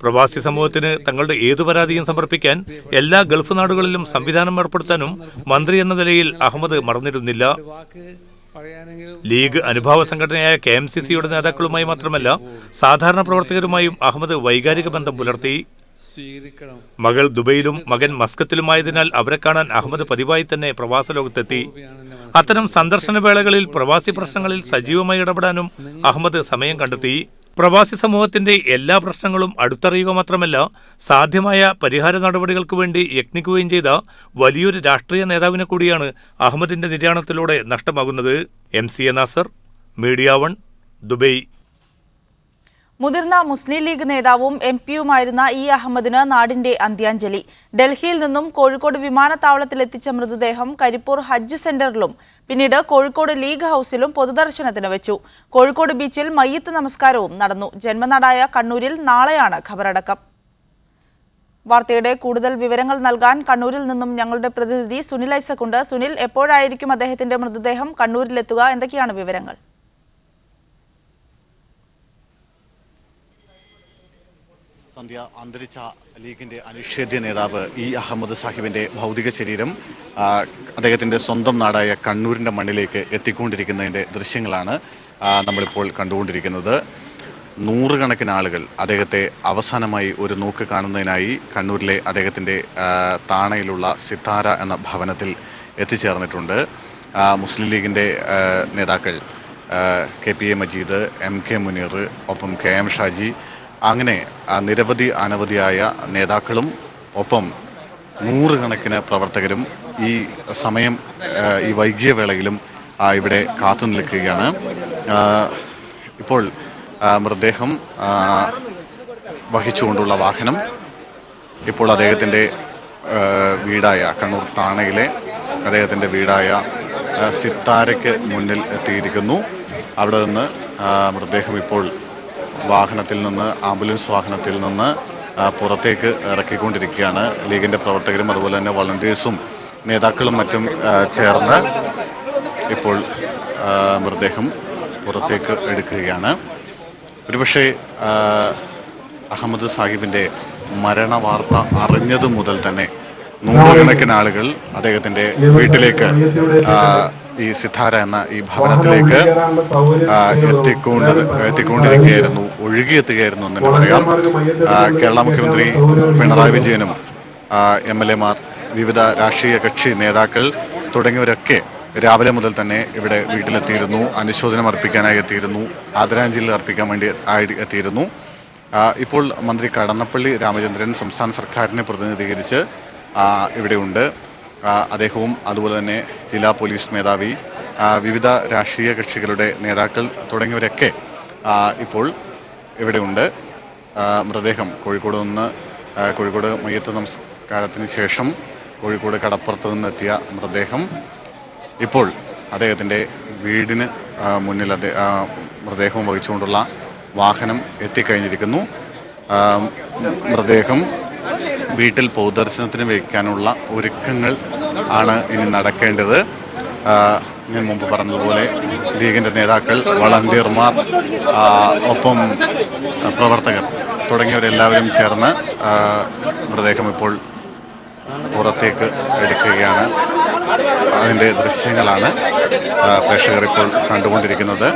പ്രവാസി സമൂഹത്തിന് തങ്ങളുടെ ഏതു പരാതിയും സമർപ്പിക്കാൻ എല്ലാ ഗൾഫ് നാടുകളിലും സംവിധാനം ഏർപ്പെടുത്താനും മന്ത്രി എന്ന നിലയിൽ അഹമ്മദ് മറന്നിരുന്നില്ല. ലീഗ് അനുഭാവ സംഘടനയായ KMCCയുടെ നേതാക്കളുമായി മാത്രമല്ല സാധാരണ പ്രവർത്തകരുമായും അഹമ്മദ് വൈകാരിക ബന്ധം പുലർത്തി. മകൾ ദുബൈയിലും മകൻ മസ്കത്തിലുമായതിനാൽ അവരെ കാണാൻ അഹമ്മദ് പതിവായി തന്നെ പ്രവാസ ലോകത്തെത്തി. അത്തരം സന്ദർശന വേളകളിൽ പ്രവാസി പ്രശ്നങ്ങളിൽ സജീവമായി ഇടപെടാനും അഹമ്മദ് സമയം കണ്ടെത്തി. പ്രവാസി സമൂഹത്തിന്റെ എല്ലാ പ്രശ്നങ്ങളും അടുത്തറിയുക മാത്രമല്ല സാധ്യമായ പരിഹാര നടപടികൾക്ക് വേണ്ടി യത്നിക്കുകയും ചെയ്ത വലിയൊരു രാഷ്ട്രീയ നേതാവിനെ കൂടിയാണ് അഹമ്മദിന്റെ നിര്യാണത്തിലൂടെ നഷ്ടമാകുന്നത്. MCA Nasar, media 1, Dubai. മുതിർന്ന മുസ്ലിം ലീഗ് നേതാവും MP-യുമായിരുന്ന ഇ അഹമ്മദിന് നാടിന്റെ അന്ത്യാഞ്ജലി. ഡൽഹിയിൽ നിന്നും കോഴിക്കോട് വിമാനത്താവളത്തിലെത്തിച്ച മൃതദേഹം കരിപ്പൂർ ഹജ്ജ് സെന്ററിലും പിന്നീട് കോഴിക്കോട് ലീഗ് ഹൌസിലും പൊതുദർശനത്തിന് വെച്ചു. കോഴിക്കോട് ബീച്ചിൽ മയ്യത്ത് നമസ്കാരവും നടന്നു. ജന്മനാടായ കണ്ണൂരിൽ നാളെയാണ് ഖബറടക്കം. വാർത്തയുടെ കൂടുതൽ വിവരങ്ങൾ നൽകാൻ കണ്ണൂരിൽ നിന്നും ഞങ്ങളുടെ പ്രതിനിധി സുനിൽ ഐസക് ഉണ്ട്. സുനിൽ, എപ്പോഴായിരിക്കും അദ്ദേഹത്തിന്റെ മൃതദേഹം കണ്ണൂരിലെത്തുക? എന്തൊക്കെയാണ് വിവരങ്ങൾ? സന്ധ്യ, അന്തരിച്ച ലീഗിന്റെ അനിഷേധ്യ നേതാവ് ഇ അഹമ്മദ് സാഹിബിന്റെ ഭൗതിക ശരീരം അദ്ദേഹത്തിന്റെ സ്വന്തം നാടായ കണ്ണൂരിന്റെ മണ്ണിലേക്ക് എത്തിക്കൊണ്ടിരിക്കുന്നതിന്റെ ദൃശ്യങ്ങളാണ് നമ്മളിപ്പോൾ കണ്ടുകൊണ്ടിരിക്കുന്നത്. നൂറുകണക്കിന് ആളുകൾ അദ്ദേഹത്തെ അവസാനമായി ഒരു നോക്ക് കാണുന്നതിനായി കണ്ണൂരിലെ അദ്ദേഹത്തിന്റെ താണയിലുള്ള സിത്താര എന്ന ഭവനത്തിൽ എത്തിച്ചേർന്നിട്ടുണ്ട്. മുസ്ലിം ലീഗിന്റെ നേതാക്കൾ KPA മജീദ്, MK മുനീർ, ഒപ്പം KM ഷാജി, അങ്ങനെ അനവധിയായ നേതാക്കളും ഒപ്പം നൂറുകണക്കിന് പ്രവർത്തകരും ഈ സമയം ഈ വൈകിയ വേളയിലും ഇവിടെ കാത്തു നിൽക്കുകയാണ്. ഇപ്പോൾ മൃതദേഹം വഹിച്ചുകൊണ്ടുള്ള വാഹനം ഇപ്പോൾ അദ്ദേഹത്തിന്റെ വീടായ കണ്ണൂർ താണയിലെ അദ്ദേഹത്തിന്റെ വീടായ സിത്താരയ്ക്ക് മുന്നിൽ എത്തിയിരിക്കുന്നു. അവിടെ നിന്ന് മൃതദേഹം ഇപ്പോൾ ആംബുലൻസ് വാഹനത്തിൽ നിന്ന് പുറത്തേക്ക് ഇറക്കിക്കൊണ്ടിരിക്കുകയാണ്. ലീഗിന്റെ പ്രവർത്തകരും അതുപോലെ തന്നെ വളണ്ടിയേഴ്സും നേതാക്കളും മറ്റും ചേർന്ന് ഇപ്പോൾ മൃതദേഹം പുറത്തേക്ക് എടുക്കുകയാണ്. ഒരുപക്ഷെ അഹമ്മദ് സാഹിബിന്റെ മരണവാർത്ത അറിഞ്ഞതു മുതൽ തന്നെ നൂറുകണക്കിന് ആളുകൾ അദ്ദേഹത്തിന്റെ വീട്ടിലേക്ക് ഈ സിത്താര എന്ന ഈ ഭവനത്തിലേക്ക് എത്തിക്കൊണ്ടിരിക്കുകയായിരുന്നു, ഒഴുകിയെത്തുകയായിരുന്നു എന്ന് പറയാം. കേരള മുഖ്യമന്ത്രി പിണറായി വിജയനും MLA-മാർ, വിവിധ രാഷ്ട്രീയ കക്ഷി നേതാക്കൾ തുടങ്ങിയവരൊക്കെ രാവിലെ മുതൽ തന്നെ ഇവിടെ വീട്ടിലെത്തിയിരുന്നു. അനുശോചനം അർപ്പിക്കാനായി എത്തിയിരുന്നു, ആദരാഞ്ജലി അർപ്പിക്കാൻ വേണ്ടി എത്തിയിരുന്നു. ഇപ്പോൾ മന്ത്രി കടന്നപ്പള്ളി രാമചന്ദ്രൻ സംസ്ഥാന സർക്കാരിനെ പ്രതിനിധീകരിച്ച് ഇവിടെയുണ്ട്. അദ്ദേഹവും അതുപോലെ തന്നെ ജില്ലാ പോലീസ് മേധാവി, വിവിധ രാഷ്ട്രീയ കക്ഷികളുടെ നേതാക്കൾ തുടങ്ങിയവരൊക്കെ ഇപ്പോൾ ഇവിടെയുണ്ട്. മൃതദേഹം കോഴിക്കോട് മയ്യത്ത് നമസ്കാരത്തിന് ശേഷം കോഴിക്കോട് കടപ്പുറത്ത് നിന്നെത്തിയ മൃതദേഹം ഇപ്പോൾ അദ്ദേഹത്തിന്റെ വീടിന് മുന്നിൽ മൃതദേഹം വഹിച്ചുകൊണ്ടുള്ള വാഹനം എത്തിക്കഴിഞ്ഞിരിക്കുന്നു. മൃതദേഹം വീട്ടിൽ പൊതുദർശനത്തിന് വയ്ക്കാനുള്ള ഒരുക്കങ്ങൾ ആണ് ഇനി നടക്കേണ്ടത്. ഞാൻ മുമ്പ് പറഞ്ഞതുപോലെ ലീഗിന്റെ നേതാക്കൾ, വളണ്ടിയർമാർ, ഒപ്പം പ്രവർത്തകർ തുടങ്ങിയവരെല്ലാവരും ചേർന്ന് മൃതദേഹം ഇപ്പോൾ പുറത്തേക്ക് എടുക്കുകയാണ്. അതിന്റെ ദൃശ്യങ്ങളാണ് പ്രേക്ഷകർ ഇപ്പോൾ കണ്ടുകൊണ്ടിരിക്കുന്നത്.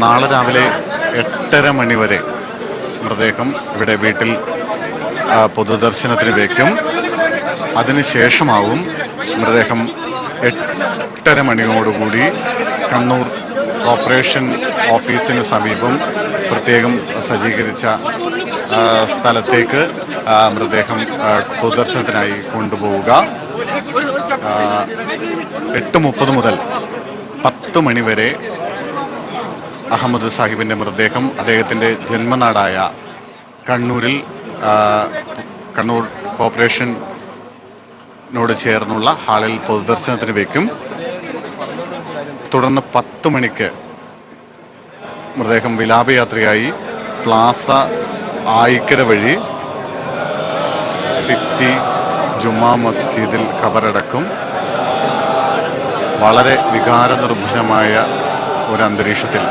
നാളെ രാവിലെ 8:30 മണി വരെ മൃതദേഹം ഇവിടെ വീട്ടിൽ പൊതുദർശനത്തിന് വയ്ക്കും. അതിനുശേഷമാവും മൃതദേഹം 8:30 മണിയോടുകൂടി കണ്ണൂർ കോർപ്പറേഷൻ ഓഫീസിന് സമീപം പ്രത്യേകം സജ്ജീകരിച്ച സ്ഥലത്തേക്ക് മൃതദേഹം പൊതുദർശനത്തിനായി കൊണ്ടുപോവുക. 8:30 മുതൽ 10 മണി വരെ അഹമ്മദ് സാഹിബിന്റെ മൃതദേഹം അദ്ദേഹത്തിന്റെ ജന്മനാടായ കണ്ണൂരിൽ കണ്ണൂർ കോർപ്പറേഷനോട് ചേർന്നുള്ള ഹാളിൽ പൊതുദർശനത്തിന് വയ്ക്കും. തുടർന്ന് 10 മണിക്ക് മൃതദേഹം വിലാപയാത്രയായി പ്ലാസ ആയിക്കര വഴി സിറ്റി ജുമാ മസ്ജിദിൽ ഖബറടക്കും. വളരെ വികാരനിർഭരമായ ഒരു അന്തരീക്ഷത്തിൽ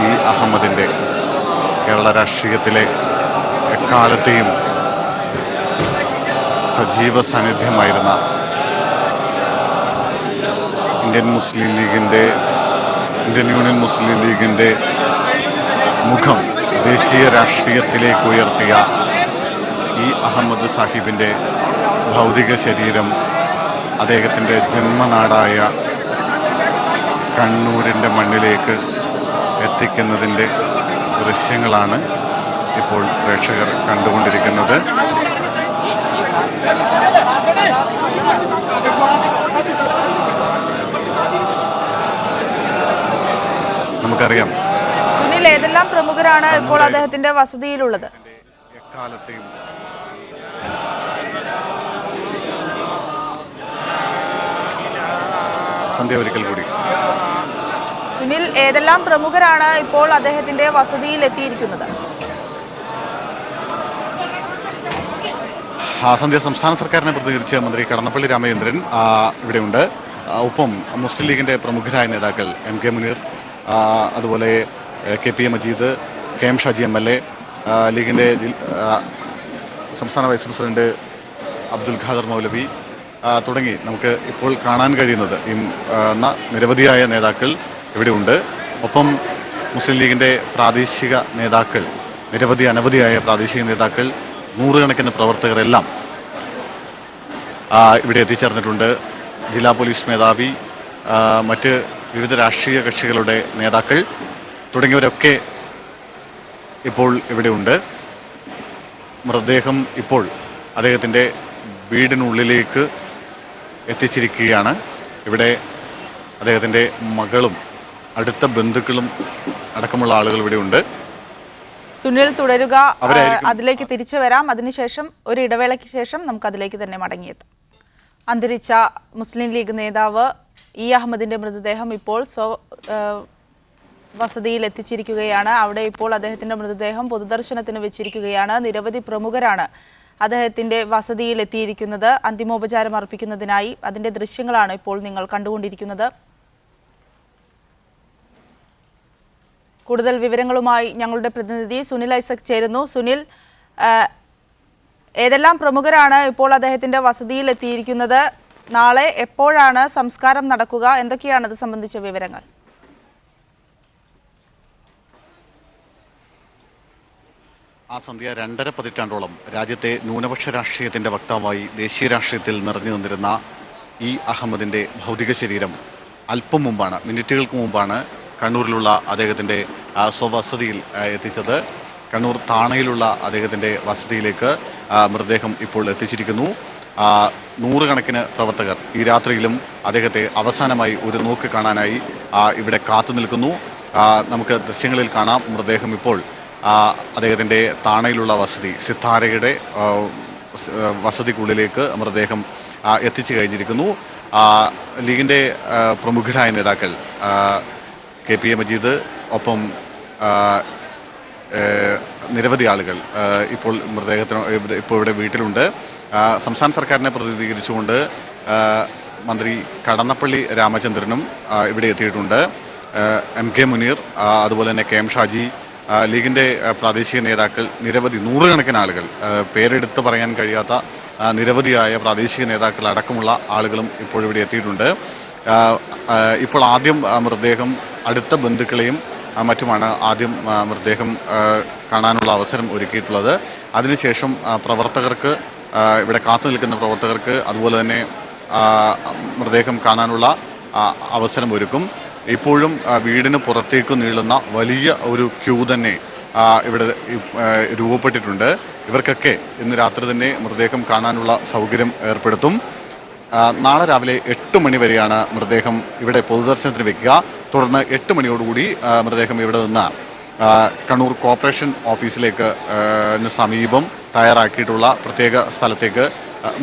ഈ അഹമ്മദിന്റെ കേരള രാഷ്ട്രീയത്തിലെ എക്കാലത്തെയും സജീവ സാന്നിധ്യമായിരുന്ന ഇന്ത്യൻ യൂണിയൻ മുസ്ലിം ലീഗിന്റെ മുഖം ദേശീയ രാഷ്ട്രീയത്തിലേക്ക് ഉയർത്തിയ ഈ അഹമ്മദ് സാഹിബിന്റെ ഭൗതിക ശരീരം അദ്ദേഹത്തിന്റെ ജന്മനാടായ കണ്ണൂരിന്റെ മണ്ണിലേക്ക് എത്തിക്കുന്നതിന്റെ ദൃശ്യങ്ങളാണ് ഇപ്പോൾ പ്രേക്ഷകർ കണ്ടുകൊണ്ടിരിക്കുന്നത്. നമുക്കറിയാം സുനിൽ, ഏതെല്ലാം പ്രമുഖരാണ് ഇപ്പോൾ അദ്ദേഹത്തിന്റെ വസതിയിലുള്ളത്? എക്കാലത്തെയും സന്ധ്യ ഒരിക്കൽ കൂടി സുനിൽ, ഏതെല്ലാം പ്രമുഖരാണ് ഇപ്പോൾ അദ്ദേഹത്തിന്റെ വസതിയിൽ എത്തിയിരിക്കുന്നത്? സന്ധ്യ, സംസ്ഥാന സർക്കാരിനെ പ്രതികരിച്ച മന്ത്രി കടന്നപ്പള്ളി രാമചന്ദ്രൻ ഇവിടെയുണ്ട്. ഒപ്പം മുസ്ലിം ലീഗിന്റെ പ്രമുഖരായ നേതാക്കൾ MK മുനീർ, അതുപോലെ KPA Majeed, KM Shaji MLA, ലീഗിന്റെ സംസ്ഥാന വൈസ് പ്രസിഡന്റ് അബ്ദുൽ ഖാദർ മൗലവി തുടങ്ങി നമുക്ക് ഇപ്പോൾ കാണാൻ കഴിയുന്നത് നിരവധിയായ നേതാക്കൾ ഇവിടെയുണ്ട്. ഒപ്പം മുസ്ലിം ലീഗിന്റെ പ്രാദേശിക നേതാക്കൾ, അനവധിയായ പ്രാദേശിക നേതാക്കൾ, നൂറുകണക്കിന് പ്രവർത്തകരെല്ലാം ഇവിടെ എത്തിച്ചേർന്നിട്ടുണ്ട്. ജില്ലാ പോലീസ് മേധാവി, മറ്റ് വിവിധ രാഷ്ട്രീയ കക്ഷികളുടെ നേതാക്കൾ തുടങ്ങിയവരൊക്കെ ഇപ്പോൾ ഇവിടെയുണ്ട്. മൃതദേഹം ഇപ്പോൾ അദ്ദേഹത്തിൻ്റെ വീടിനുള്ളിലേക്ക് എത്തിച്ചിരിക്കുകയാണ്. ഇവിടെ അദ്ദേഹത്തിൻ്റെ മകളും അടുത്ത ബന്ധുക്കളും അടക്കമുള്ള ആളുകൾ ഇവിടെയുണ്ട്. സുനിൽ, തുടരുക. അതിലേക്ക് തിരിച്ചു വരാം. അതിനുശേഷം ഒരു ഇടവേളയ്ക്ക് ശേഷം നമുക്ക് അതിലേക്ക് തന്നെ മടങ്ങിയെത്താം. അന്തരിച്ച മുസ്ലിം ലീഗ് നേതാവ് അഹമ്മദിന്റെ മൃതദേഹം ഇപ്പോൾ വസതിയിൽ എത്തിച്ചിരിക്കുകയാണ്. അവിടെ ഇപ്പോൾ അദ്ദേഹത്തിന്റെ മൃതദേഹം പൊതുദർശനത്തിന് വെച്ചിരിക്കുകയാണ്. നിരവധി പ്രമുഖരാണ് അദ്ദേഹത്തിന്റെ വസതിയിൽ എത്തിയിരിക്കുന്നത് അന്തിമോപചാരം അർപ്പിക്കുന്നതിനായി. അതിന്റെ ദൃശ്യങ്ങളാണ് ഇപ്പോൾ നിങ്ങൾ കണ്ടുകൊണ്ടിരിക്കുന്നത്. കൂടുതൽ വിവരങ്ങളുമായി ഞങ്ങളുടെ പ്രതിനിധി സുനിൽ ഐസക് ചേരുന്നു. സുനിൽ, ഏതെല്ലാം പ്രമുഖരാണ് ഇപ്പോൾ അദ്ദേഹത്തിന്റെ വസതിയിൽ എത്തിയിരിക്കുന്നത്? നാളെ എപ്പോഴാണ് സംസ്കാരം നടക്കുക? എന്തൊക്കെയാണ് ഇത് സംബന്ധിച്ച വിവരങ്ങൾ? സന്ധ്യ, 2.5 പതിറ്റാണ്ടോളം രാജ്യത്തെ ന്യൂനപക്ഷ രാഷ്ട്രീയത്തിന്റെ വക്താവായി ദേശീയ രാഷ്ട്രീയത്തിൽ നിറഞ്ഞു നിന്നിരുന്ന അഹമ്മദിന്റെ ഭൗതിക ശരീരം അല്പം മുമ്പാണ്, മിനിറ്റുകൾക്ക് മുമ്പാണ് കണ്ണൂരിലുള്ള അദ്ദേഹത്തിൻ്റെ സ്വവസതിയിൽ എത്തിച്ചത്. കണ്ണൂർ താണയിലുള്ള അദ്ദേഹത്തിൻ്റെ വസതിയിലേക്ക് മൃതദേഹം ഇപ്പോൾ എത്തിച്ചിരിക്കുന്നു. നൂറുകണക്കിന് പ്രവർത്തകർ ഈ രാത്രിയിലും അദ്ദേഹത്തെ അവസാനമായി ഒരു നോക്ക് കാണാനായി ഇവിടെ കാത്തു നിൽക്കുന്നു. നമുക്ക് ദൃശ്യങ്ങളിൽ കാണാം. മൃതദേഹം ഇപ്പോൾ അദ്ദേഹത്തിൻ്റെ താണയിലുള്ള വസതി, സിത്താരയുടെ വസതിക്കുള്ളിലേക്ക് മൃതദേഹം എത്തിച്ചു കഴിഞ്ഞിരിക്കുന്നു. ലീഗിൻ്റെ പ്രമുഖരായ നേതാക്കൾ KPA മജീദ്, ഒപ്പം നിരവധി ആളുകൾ ഇപ്പോൾ ഇവിടെ വീട്ടിലുണ്ട്. സംസ്ഥാന സർക്കാരിനെ പ്രതിനിധീകരിച്ചുകൊണ്ട് മന്ത്രി കടന്നപ്പള്ളി രാമചന്ദ്രനും ഇവിടെ എത്തിയിട്ടുണ്ട്. MK മുനീർ, അതുപോലെ തന്നെ KM ഷാജി, ലീഗിൻ്റെ പ്രാദേശിക നേതാക്കൾ, നിരവധി നൂറുകണക്കിന് ആളുകൾ, പേരെടുത്ത് പറയാൻ കഴിയാത്ത നിരവധിയായ പ്രാദേശിക നേതാക്കൾ അടക്കമുള്ള ആളുകളും ഇപ്പോഴിവിടെ എത്തിയിട്ടുണ്ട്. ഇപ്പോൾ ആദ്യം മൃതദേഹം അടുത്ത ബന്ധുക്കളെയും മറ്റുമാണ് മൃതദേഹം കാണാനുള്ള അവസരം ഒരുക്കിയിട്ടുള്ളത്. അതിനുശേഷം പ്രവർത്തകർക്ക്, ഇവിടെ കാത്തു നിൽക്കുന്ന പ്രവർത്തകർക്ക് അതുപോലെ തന്നെ മൃതദേഹം കാണാനുള്ള അവസരം ഒരുക്കും. ഇപ്പോഴും വീടിന് പുറത്തേക്ക് നീളുന്ന വലിയ ഒരു ക്യൂ തന്നെ ഇവിടെ രൂപപ്പെട്ടിട്ടുണ്ട്. ഇവർക്കൊക്കെ ഇന്ന് രാത്രി തന്നെ മൃതദേഹം കാണാനുള്ള സൗകര്യം ഏർപ്പെടുത്തും. നാളെ രാവിലെ 8 മണി വരെയാണ് മൃതദേഹം ഇവിടെ പൊതുദർശനത്തിന് വെക്കുക. തുടർന്ന് 8 മണിയോടുകൂടി മൃതദേഹം ഇവിടെ നിന്ന് കണ്ണൂർ കോർപ്പറേഷൻ ഓഫീസിലേക്ക് സമീപം തയ്യാറാക്കിയിട്ടുള്ള പ്രത്യേക സ്ഥലത്തേക്ക്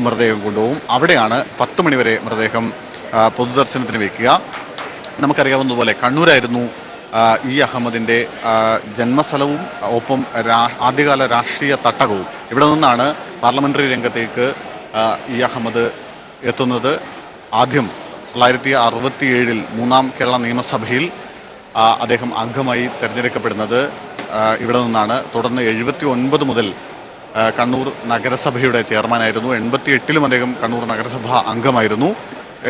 മൃതദേഹം കൊണ്ടുപോകും. അവിടെയാണ് 10 മണി വരെ മൃതദേഹം പൊതുദർശനത്തിന് വെക്കുക. നമുക്കറിയാവുന്നതുപോലെ കണ്ണൂരായിരുന്നു അഹമ്മദിൻ്റെ ജന്മസ്ഥലവും ഒപ്പം ആദ്യകാല രാഷ്ട്രീയ തട്ടകവും. ഇവിടെ നിന്നാണ് പാർലമെന്ററി രംഗത്തേക്ക് അഹമ്മദ് എത്തുന്നത്. ആദ്യം 1967 3ാം കേരള നിയമസഭയിൽ അദ്ദേഹം അംഗമായി തിരഞ്ഞെടുക്കപ്പെടുന്നത് ഇവിടെ നിന്നാണ്. തുടർന്ന് 79 മുതൽ കണ്ണൂർ നഗരസഭയുടെ ചെയർമാനായിരുന്നു. 88ലും അദ്ദേഹം കണ്ണൂർ നഗരസഭ അംഗമായിരുന്നു.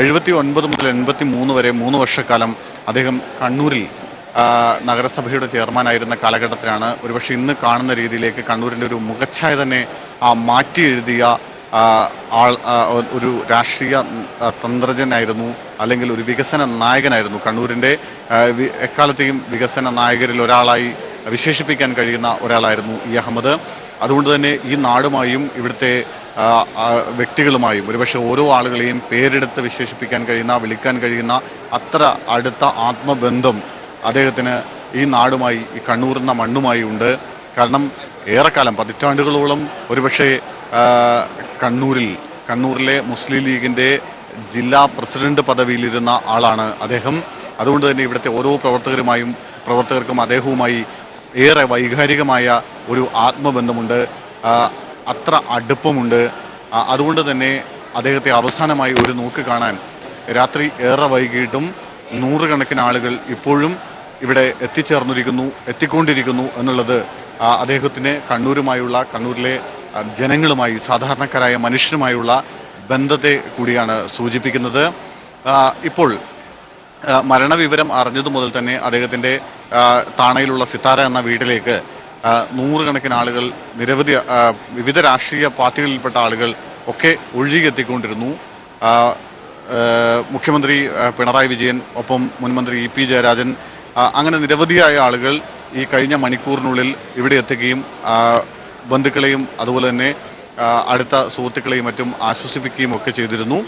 79 മുതൽ 83 വരെ 3 വർഷക്കാലം അദ്ദേഹം കണ്ണൂരിൽ നഗരസഭയുടെ ചെയർമാനായിരുന്ന കാലഘട്ടത്തിലാണ് ഒരുപക്ഷെ ഇന്ന് കാണുന്ന രീതിയിലേക്ക് കണ്ണൂരിൻ്റെ ഒരു മുഖച്ഛായ തന്നെ മാറ്റി എഴുതിയ ഒരു രാഷ്ട്രീയ തന്ത്രജ്ഞനായിരുന്നു, അല്ലെങ്കിൽ ഒരു വികസന നായകനായിരുന്നു. കണ്ണൂരിൻ്റെ എക്കാലത്തെയും വികസന നായകരിൽ ഒരാളായി വിശേഷിപ്പിക്കാൻ കഴിയുന്ന ഒരാളായിരുന്നു അഹമ്മദ്. അതുകൊണ്ട് തന്നെ ഈ നാടുമായും ഇവിടുത്തെ വ്യക്തികളുമായും ഒരുപക്ഷെ ഓരോ ആളുകളെയും പേരെടുത്ത് വിശേഷിപ്പിക്കാൻ കഴിയുന്ന, വിളിക്കാൻ കഴിയുന്ന അത്ര അടുത്ത ആത്മബന്ധം അദ്ദേഹത്തിന് ഈ നാടുമായി, ഈ കണ്ണൂരെന്ന മണ്ണുമായി ഉണ്ട്. കാരണം ഏറെക്കാലം പതിറ്റാണ്ടുകളോളം ഒരുപക്ഷെ കണ്ണൂരിലെ മുസ്ലിം ലീഗിൻ്റെ ജില്ലാ പ്രസിഡന്റ് പദവിയിലിരുന്ന ആളാണ് അദ്ദേഹം. അതുകൊണ്ട് തന്നെ ഇവിടുത്തെ ഓരോ പ്രവർത്തകർക്കും അദ്ദേഹവുമായി ഏറെ വൈകാരികമായ ഒരു ആത്മബന്ധമുണ്ട്, അത്ര അടുപ്പമുണ്ട്. അതുകൊണ്ട് തന്നെ അദ്ദേഹത്തെ അവസാനമായി ഒരു നോക്ക് കാണാൻ രാത്രി ഏറെ വൈകിട്ടും നൂറുകണക്കിന് ആളുകൾ ഇപ്പോഴും ഇവിടെ എത്തിക്കൊണ്ടിരിക്കുന്നു എന്നുള്ളത് അദ്ദേഹത്തിന് കണ്ണൂരിലെ ജനങ്ങളുമായി, സാധാരണക്കാരായ മനുഷ്യരുമായുള്ള ബന്ധത്തെ കൂടിയാണ് സൂചിപ്പിക്കുന്നത്. ഇപ്പോൾ മരണവിവരം അറിഞ്ഞതു മുതൽ തന്നെ അദ്ദേഹത്തിൻ്റെ താണയിലുള്ള സിത്താര എന്ന വീട്ടിലേക്ക് നൂറുകണക്കിന് ആളുകൾ, നിരവധി വിവിധ രാഷ്ട്രീയ പാർട്ടികളിൽപ്പെട്ട ആളുകൾ ഒക്കെ ഒഴുകിയെത്തിക്കൊണ്ടിരുന്നു. മുഖ്യമന്ത്രി പിണറായി വിജയൻ, ഒപ്പം മുൻമന്ത്രി ഇ പി ജയരാജൻ, അങ്ങനെ നിരവധിയായ ആളുകൾ ഈ കഴിഞ്ഞ മണിക്കൂറിനുള്ളിൽ ഇവിടെ എത്തുകയും ബന്ധുക്കളെയും അതുപോലെ തന്നെ അടുത്ത സുഹൃത്തുക്കളെയും മറ്റും ആശ്വസിപ്പിക്കുകയും ഒക്കെ ചെയ്തിരുന്നു.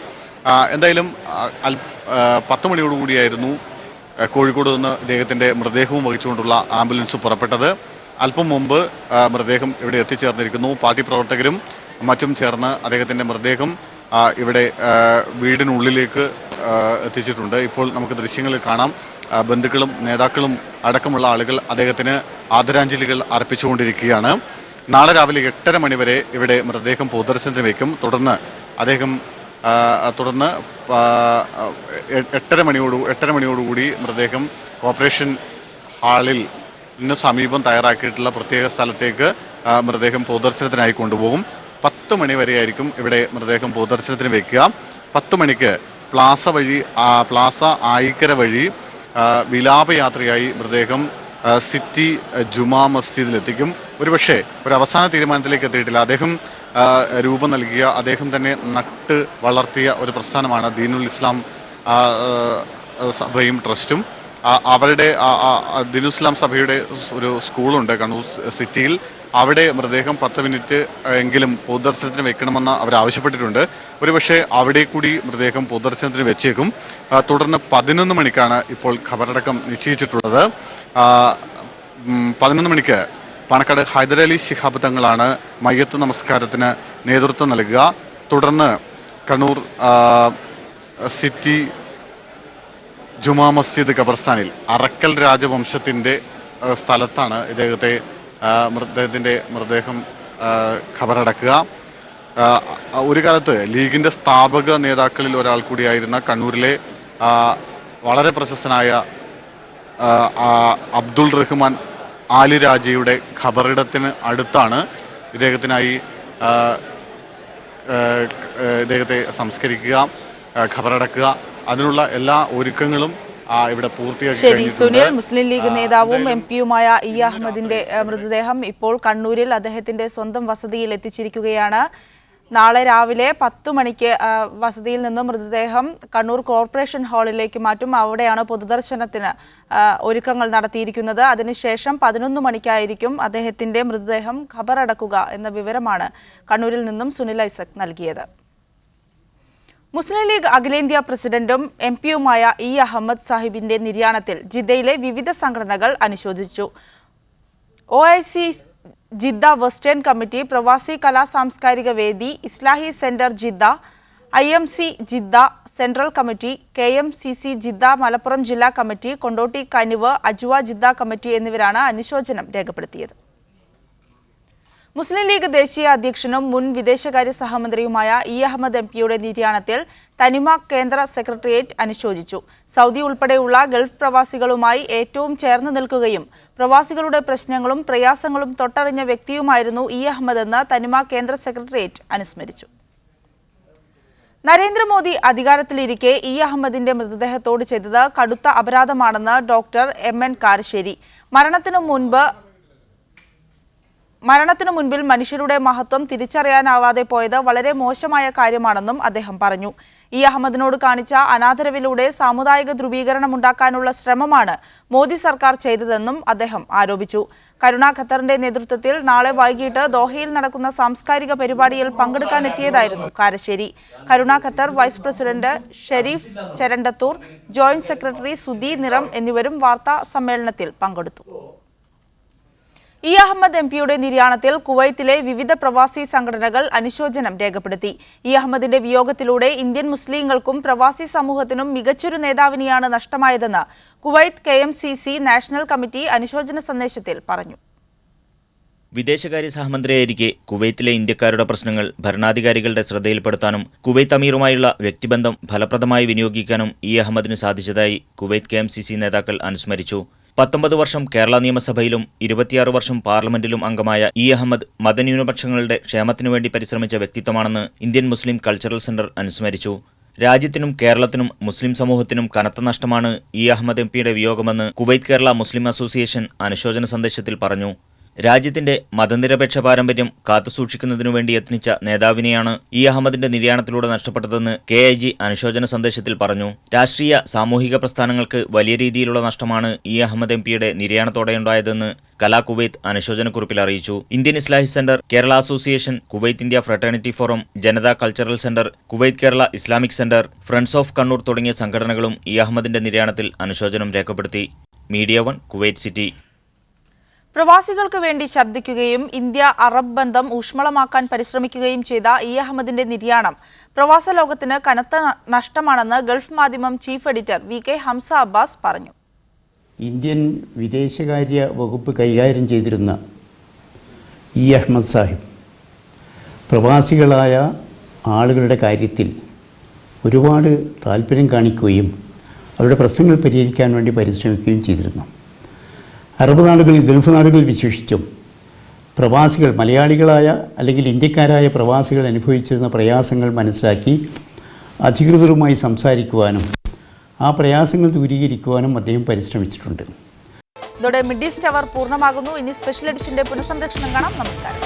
എന്തായാലും 10 മണിയോടുകൂടിയായിരുന്നു കോഴിക്കോട് നിന്ന് ഇദ്ദേഹത്തിൻ്റെ മൃതദേഹവും വഹിച്ചുകൊണ്ടുള്ള ആംബുലൻസ് പുറപ്പെട്ടത്. അല്പം മുമ്പ് മൃതദേഹം ഇവിടെ എത്തിച്ചേർന്നിരിക്കുന്നു. പാർട്ടി പ്രവർത്തകരും മറ്റും ചേർന്ന് അദ്ദേഹത്തിൻ്റെ മൃതദേഹം ഇവിടെ വീടിനുള്ളിലേക്ക് എത്തിച്ചിട്ടുണ്ട്. ഇപ്പോൾ നമുക്ക് ദൃശ്യങ്ങളിൽ കാണാം, ബന്ധുക്കളും നേതാക്കളും അടക്കമുള്ള ആളുകൾ അദ്ദേഹത്തിന് ആദരാഞ്ജലികൾ അർപ്പിച്ചുകൊണ്ടിരിക്കുകയാണ്. നാളെ രാവിലെ 8:30 മണി വരെ ഇവിടെ മൃതദേഹം പൊതുദർശനത്തിന് വയ്ക്കും. തുടർന്ന് 8:30 മണിയോടുകൂടി മൃതദേഹം കോർപ്പറേഷൻ ഹാളിൽ സമീപം തയ്യാറാക്കിയിട്ടുള്ള പ്രത്യേക സ്ഥലത്തേക്ക് മൃതദേഹം പൊതുദർശനത്തിനായി കൊണ്ടുപോകും. 10 മണി വരെയായിരിക്കും ഇവിടെ മൃതദേഹം പൊതുദർശനത്തിന് വയ്ക്കുക. 10 മണിക്ക് പ്ലാസ ആയിക്കര വഴി വിലാപയാത്രയായി മൃതദേഹം സിറ്റി ജുമാ മസ്ജിദിലെത്തിക്കും. ഒരുപക്ഷെ ഒരു അവസാന തീരുമാനത്തിലേക്ക് എത്തിയിട്ടില്ല. അദ്ദേഹം രൂപം നൽകിയ, അദ്ദേഹം തന്നെ നട്ട് വളർത്തിയ ഒരു പ്രസ്ഥാനമാണ് ദീനുൽ ഇസ്ലാം സഭയും ട്രസ്റ്റും. അവരുടെ ദീനുൽ ഇസ്ലാം സഭയുടെ ഒരു സ്കൂളുണ്ട് കണ്ണൂർ സിറ്റിയിൽ. അവിടെ മൃതദേഹം 10 മിനിറ്റ് എങ്കിലും പൊതുദർശനത്തിന് വെക്കണമെന്ന് അവർ ആവശ്യപ്പെട്ടിട്ടുണ്ട്. ഒരുപക്ഷെ അവിടെ കൂടി മൃതദേഹം പൊതുദർശനത്തിന് വെച്ചേക്കും. തുടർന്ന് 11 മണിക്കാണ് ഇപ്പോൾ ഖബറടക്കം നിശ്ചയിച്ചിട്ടുള്ളത്. 11 മണിക്ക് പാണക്കാട് ഹൈദരലി ശിഹാബ് തങ്ങളാണ് മയ്യത്ത് നമസ്കാരത്തിന് നേതൃത്വം നൽകുക. തുടർന്ന് കണ്ണൂർ സിറ്റി ജുമാ മസ്ജിദ് ഖബർസ്ഥാനിൽ അറക്കൽ രാജവംശത്തിൻ്റെ സ്ഥലത്താണ് ഇദ്ദേഹത്തിൻ്റെ മൃതദേഹം ഖബറടക്കുക. ഒരു കാലത്ത് ലീഗിൻ്റെ സ്ഥാപക നേതാക്കളിൽ ഒരാൾ കൂടിയായിരുന്ന കണ്ണൂരിലെ വളരെ പ്രശസ്തനായ അബ്ദുൾ റഹ്മാൻ ആലി രാജയുടെ ഖബറിടത്തിന് അടുത്താണ് ഇദ്ദേഹത്തെ സംസ്കരിക്കുക, ഖബറടക്കുക. അതിനുള്ള എല്ലാ ഒരുക്കങ്ങളും ഇവിടെ പൂർത്തിയാക്കി. ശരി സുനിൽ, മുസ്ലിം ലീഗ് നേതാവും MP-യുമായ ഇ അഹമ്മദിന്റെ മൃതദേഹം ഇപ്പോൾ കണ്ണൂരിൽ അദ്ദേഹത്തിന്റെ സ്വന്തം വസതിയിൽ എത്തിച്ചിരിക്കുകയാണ്. നാളെ രാവിലെ 10 മണിക്ക് വസതിയിൽ നിന്നും മൃതദേഹം കണ്ണൂർ കോർപ്പറേഷൻ ഹാളിലേക്ക് മാറ്റും. അവിടെയാണ് പൊതുദർശനത്തിന് ഒരുക്കങ്ങൾ നടത്തിയിരിക്കുന്നത്. അതിനുശേഷം 11 മണിക്കായിരിക്കും അദ്ദേഹത്തിന്റെ മൃതദേഹം ഖബറടക്കുക എന്ന വിവരമാണ് കണ്ണൂരിൽ നിന്നും സുനിൽ ഐസക് നൽകിയത്. മുസ്ലിം ലീഗ് അഖിലേന്ത്യാ പ്രസിഡന്റും MP-യുമായ ഇ അഹമ്മദ് സാഹിബിന്റെ നിര്യാണത്തിൽ ജിദ്ദയിലെ വിവിധ സംഘടനകൾ അനുശോചിച്ചു. OIC ജിദ്ദ വെസ്റ്റേൺ കമ്മിറ്റി, പ്രവാസി കലാ സാംസ്കാരിക വേദി, Islahi centre Jeddah, IMC Jeddah central committee, KMCC Jeddah Malappuram ജില്ലാ കമ്മിറ്റി, കൊണ്ടോട്ടി കനിവ് അജ്വ ജിദ്ദ കമ്മിറ്റി എന്നിവരാണ് അനുശോചനം രേഖപ്പെടുത്തിയത്. മുസ്ലിം ലീഗ് ദേശീയ അധ്യക്ഷനും മുൻ വിദേശകാര്യ സഹമന്ത്രിയുമായ ഇ അഹമ്മദ് MP-യുടെ നിര്യാണത്തിൽ തനിമ കേന്ദ്ര സെക്രട്ടേറിയറ്റ് അനുശോചിച്ചു. സൗദി ഉൾപ്പെടെയുള്ള ഗൾഫ് പ്രവാസികളുമായി ഏറ്റവും ചേർന്ന് നിൽക്കുകയും പ്രവാസികളുടെ പ്രശ്നങ്ങളും പ്രയാസങ്ങളും തൊട്ടറിഞ്ഞ വ്യക്തിയുമായിരുന്നു ഇ അഹമ്മദ് എന്ന് തനിമ കേന്ദ്ര സെക്രട്ടേറിയറ്റ് അനുസ്മരിച്ചു. നരേന്ദ്രമോദി അധികാരത്തിലിരിക്കെ ഇ അഹമ്മദിന്റെ മൃതദേഹത്തോട് ചെയ്തത് കടുത്ത അപരാധമാണെന്ന് ഡോക്ടർ MN കാരശ്ശേരി. മരണത്തിനു മുൻപിൽ മനുഷ്യരുടെ മഹത്വം തിരിച്ചറിയാനാവാതെ പോയത് വളരെ മോശമായ കാര്യമാണെന്നും അദ്ദേഹം പറഞ്ഞു. ഇ അഹമ്മദിനോട് കാണിച്ച അനാദരവിലൂടെ സാമുദായിക ധ്രുവീകരണമുണ്ടാക്കാനുള്ള ശ്രമമാണ് മോദി സർക്കാർ ചെയ്തതെന്നും അദ്ദേഹം ആരോപിച്ചു. കരുണ ഖത്തറിന്റെ നേതൃത്വത്തിൽ നാളെ വൈകിട്ട് ദോഹയിൽ നടക്കുന്ന സാംസ്കാരിക പരിപാടിയിൽ പങ്കെടുക്കാനെത്തിയതായിരുന്നു Karassery. Karuna Qatar vice president Sherif Cherandathur, joint secretary Sudhi Niram എന്നിവരും വാർത്താ സമ്മേളനത്തിൽ പങ്കെടുത്തു. ഇ അഹമ്മദ് എംപിയുടെ നിര്യാണത്തിൽ കുവൈത്തിലെ വിവിധ പ്രവാസി സംഘടനകൾ അനുശോചനം രേഖപ്പെടുത്തി. ഇ അഹമ്മദിന്റെ വിയോഗത്തിലൂടെ ഇന്ത്യൻ മുസ്ലിങ്ങൾക്കും പ്രവാസി സമൂഹത്തിനും മികച്ചൊരു നേതാവിനെയാണ് നഷ്ടമായതെന്ന് കുവൈത്ത് KMCC നാഷണൽ കമ്മിറ്റി അനുശോചന സന്ദേശത്തിൽ പറഞ്ഞു. വിദേശകാര്യ സഹമന്ത്രിയായിരിക്കെ കുവൈത്തിലെ ഇന്ത്യക്കാരുടെ പ്രശ്നങ്ങൾ ഭരണാധികാരികളുടെ ശ്രദ്ധയിൽപ്പെടുത്താനും കുവൈത്ത് അമീറുമായുള്ള വ്യക്തിബന്ധം ഫലപ്രദമായി വിനിയോഗിക്കാനും ഇ അഹമ്മദിന് സാധിച്ചതായി കുവൈത്ത് KMCC നേതാക്കൾ അനുസ്മരിച്ചു. 19 വർഷം കേരള നിയമസഭയിലും 26 വർഷം പാർലമെന്റിലും അംഗമായ ഇ അഹമ്മദ് മതന്യൂനപക്ഷങ്ങളുടെ ക്ഷേമത്തിനുവേണ്ടി പരിശ്രമിച്ച വ്യക്തിത്വമാണെന്ന് ഇന്ത്യൻ മുസ്ലിം കൾച്ചറൽ സെന്റർ അനുസ്മരിച്ചു. രാജ്യത്തിനും കേരളത്തിനും മുസ്ലിം സമൂഹത്തിനും കനത്ത നഷ്ടമാണ് ഇ അഹമ്മദ് എംപിയുടെ വിയോഗമെന്ന് കുവൈത്ത് കേരള മുസ്ലിം അസോസിയേഷൻ അനുശോചന സന്ദേശത്തിൽ പറഞ്ഞു. രാജ്യത്തിന്റെ മതനിരപേക്ഷ പാരമ്പര്യം കാത്തുസൂക്ഷിക്കുന്നതിനുവേണ്ടി യത്നിച്ച നേതാവിനെയാണ് ഇ അഹമ്മദിന്റെ നിര്യാണത്തിലൂടെ നഷ്ടപ്പെട്ടതെന്ന് KIG അനുശോചന സന്ദേശത്തിൽ പറഞ്ഞു. രാഷ്ട്രീയ സാമൂഹിക പ്രസ്ഥാനങ്ങൾക്ക് വലിയ രീതിയിലുള്ള നഷ്ടമാണ് ഇ അഹമ്മദ് എംപിയുടെ നിര്യാണത്തോടെയുണ്ടായതെന്ന് കലാ കുവൈത്ത് അനുശോചനക്കുറിപ്പിൽ അറിയിച്ചു. Indian Islahic centre, Kerala association, Kuwait India fraternity forum, Janata cultural centre, Kuwait Kerala Islamic centre, friends of Kannur തുടങ്ങിയ സംഘടനകളും ഇ അഹമ്മദിന്റെ നിര്യാണത്തിൽ അനുശോചനം രേഖപ്പെടുത്തി. Media 1 Kuwait city. പ്രവാസികൾക്ക് വേണ്ടി ശബ്ദിക്കുകയും ഇന്ത്യ അറബ് ബന്ധം ഊഷ്മളമാക്കാൻ പരിശ്രമിക്കുകയും ചെയ്ത ഇ അഹമ്മദിന്റെ നിര്യാണം പ്രവാസ ലോകത്തിന് കനത്ത നഷ്ടമാണെന്ന് Gulf Madhyamam chief editor VK Hamza Abbas പറഞ്ഞു. ഇന്ത്യൻ വിദേശകാര്യ വകുപ്പ് കൈകാര്യം ചെയ്തിരുന്ന ഇ അഹമ്മദ് സാഹിബ് പ്രവാസികളായ ആളുകളുടെ കാര്യത്തിൽ ഒരുപാട് താല്പര്യം കാണിക്കുകയും അവരുടെ പ്രശ്നങ്ങൾ പരിഹരിക്കാൻ വേണ്ടി പരിശ്രമിക്കുകയും ചെയ്തിരുന്നു. അറബ് നാടുകളിൽ, ഗൾഫ് നാടുകളിൽ വിശേഷിച്ചും പ്രവാസികൾ, മലയാളികളായ അല്ലെങ്കിൽ ഇന്ത്യക്കാരായ പ്രവാസികൾ അനുഭവിച്ചിരുന്ന പ്രയാസങ്ങൾ മനസ്സിലാക്കി അധികൃതരുമായി സംസാരിക്കുവാനും ആ പ്രയാസങ്ങൾ ദൂരീകരിക്കുവാനും അദ്ദേഹം പരിശ്രമിച്ചിട്ടുണ്ട്. ഇതോടെ മിഡ് ഈസ്റ്റ് അവർ പൂർണ്ണമാകുന്നു. ഇനി സ്പെഷ്യൽ എഡിഷന്റെ പുനഃസംരക്ഷണം കാണാം. നമസ്കാരം.